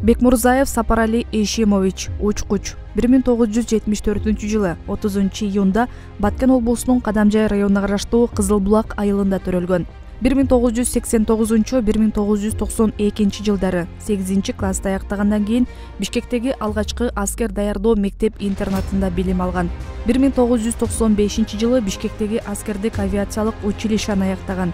Бекмурзаев Сапарали Ишимович, учкуч. 1974-жылы 30-июнда Баткен облусунун Кадамжай районуна караштуу Кызыл Булак айылында төрөлгөн. 1989-1992 жылдары 8-класста аяктагандан кийин Бишкектеги алгачкы аскер даярдоо мектеп-интернатында билим алган. 1995 Бишкектеги аскердик авиациялык училищени аяктаган.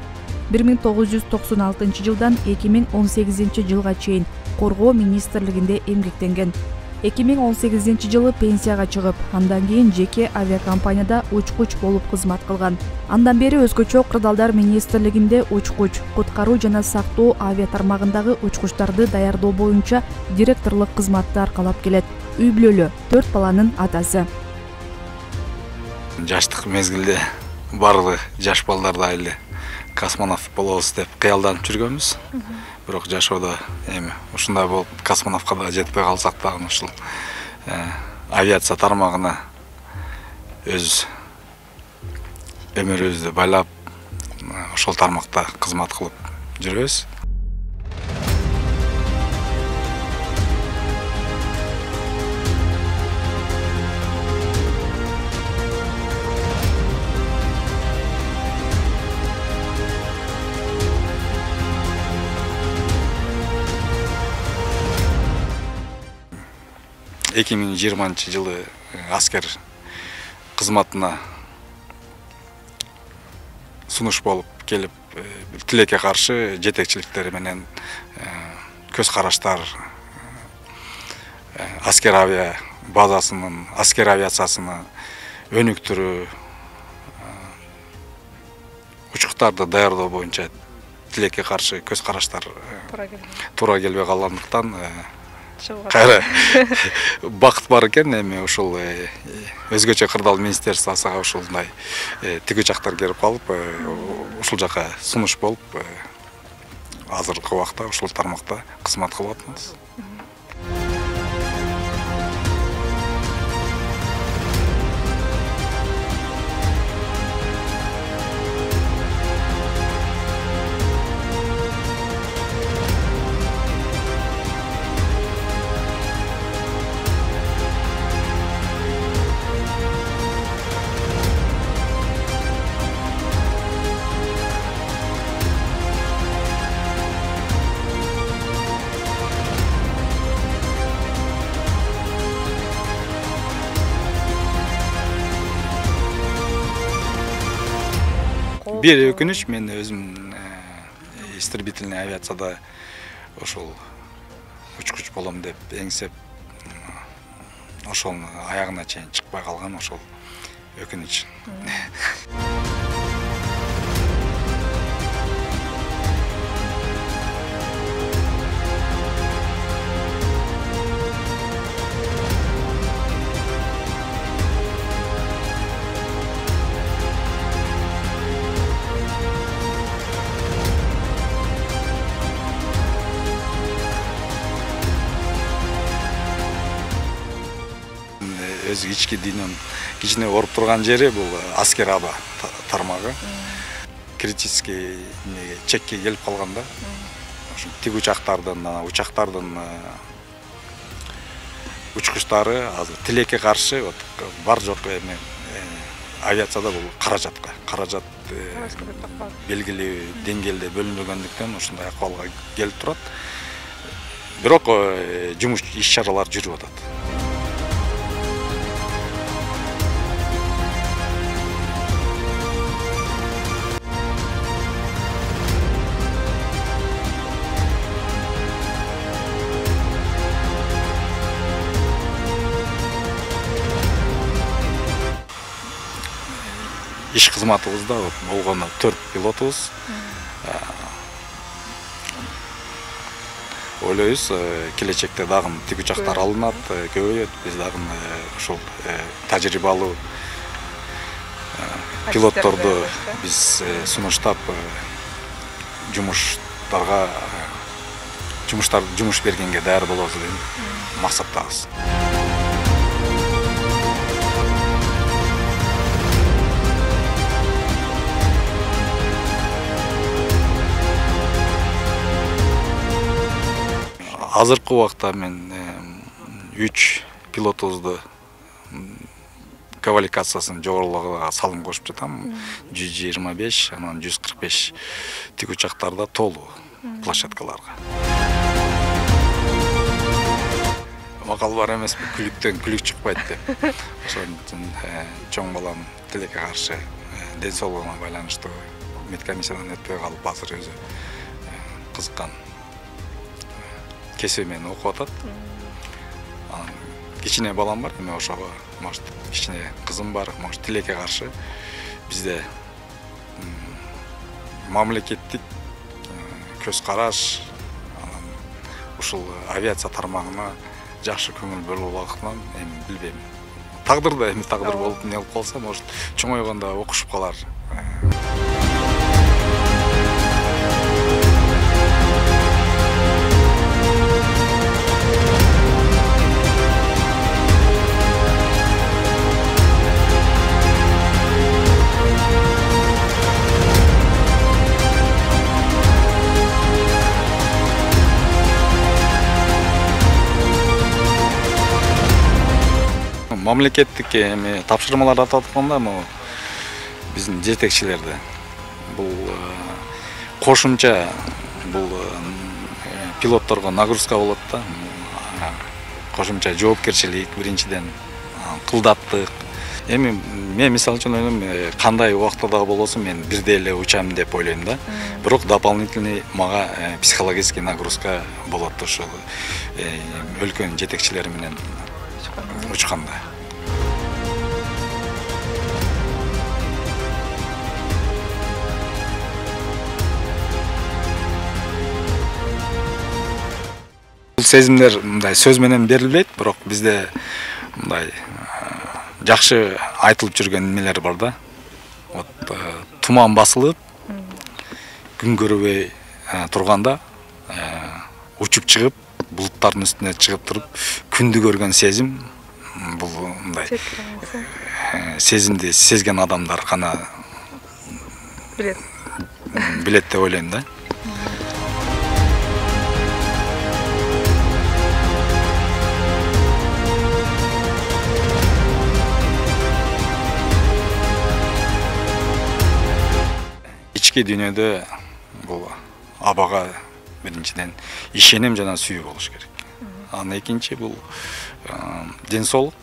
1996 жылдан 2018 жылга чейин Коргоо министрлигинде эмгектенген. 2018 жылы пенсияга чыгып, андан кийин жеке авиакомпанияда учкуч болуп кызмат кылган. Андан бери өзгөчө кырдаалдар министрлигинде учкуч, куткаруу жана сактоо авиа тармагындагы учкучтарды даярдоо боюнча директорлук кызматты аркалап келет. Үй бүлөлүү, 4 баланын атасы. Жаштык мезгилде барлыгы жаш балдарда эле космонавт болобуз деп кыялданып жүргөнбүз. Бирок жашоодо эми ушундай болуп космонавтка да жетпей калсак дагы ушул авиация тармагына өз өмүрүбүздү байлап ошол тармакта кызмат кылып жүрөбүз. Эки миң жыйырманчы жылы аскер кызматына сунуш болуп келип, тилекке каршы жетекчиликтери менен көз караштар аскер авиа базасынын, аскер авиациясына өнүктүрүү, учуктарды даярдоо боюнча тилекке каршы көз караштар туура келбей калгандыктан кайра бакыт бар экен. Эми ушул өзгөчө кырдаал министерствосуга ушундай тиги жактар келип калып, ушул жака сунуш болуп, азыркы убакта ушул тармакта кызмат кылып атабыз. Бир өкүнүч, мен өзүм истребительный авиацияда ошол учкуч болом деп эңсеп, ошол аягына чейин чыкпай калган, ошол өкүнүч. Өз ички дүйнөнүн кичине ооруп турган жери бул аскер аба тармагы. Критический чекке келип калганда, ошо тиг учактардын учкучтары азыр тилекке каршы бар жок эми авиацияда бул каражат белгилүү деңгээлде бөлүнбөгөндүктөн ушундай акыбалга келип турат. Бирок жумуш иш-чаралар жүрүп атат. Иш кызматыбызда болгону 4 пилотубуз. Ойлойбуз, келечекте дагы тиг учактар алынат, көбөйөт. Биз дагы ушул тажрыйбалуу пилотторду биз сунуштап жумуш бергенге даяр болобуз деп максаттабыз. азыркы убакта мен 3 пилотубузду квалификациясын жогорулууга салым кошуп жатам. 125, анан 145 тик учактарда толуу площадкаларга. Макал бар эмес, күлүктөн күлүк чыкпайт деп. Ошон үчүн чоң балам тилекке каршы ден соолугуна байланыштуу медкомиссиядан өтпөй калып, азыр өзү кызыккан кесиби менен окуп атат. Кичине балам бар, эми ошого, может, кичине кызым бар, может, тилекке каршы бизде мамлекеттик көз караш, ушул авиация тармагына жакшы көңүл бөлүп эми билбейм. Тагдырда эми тагдыр болуп не болуп калса, может, чоңойгондо окушуп калар. Мамлекеттик эми тапшырмаларды атап атканда, биздин жетекчилерди бул кошумча бул пилотторго нагрузка болот да. Кошумча жоопкерчилик, биринчиден кылдаттык. Эми мен мисалы үчүн ойлойм, кандай убакта да болосун мен бирдей эле учам деп ойлойм да. Бирок дополнительный мага психологический нагрузка болот ошол өлкөнүн жетекчилери менен учканда. Бул сезимдер мындай сөз менен берилбейт, бирок бизде мындай жакшы айтылып жүргөн немелер бар да. Вот туман басылып, күн көрбөй турганда учуп чыгып, булуттардын үстүнө чыгып туруп, күндү көргөн сезим, бул мындай сезимди сезген адамдар гана билет деп ойлойм да. Ички дүйнөдө бул абага биринчиден ишеним жана сүйүү болуш керек. Анан экинчи бул ден соолук.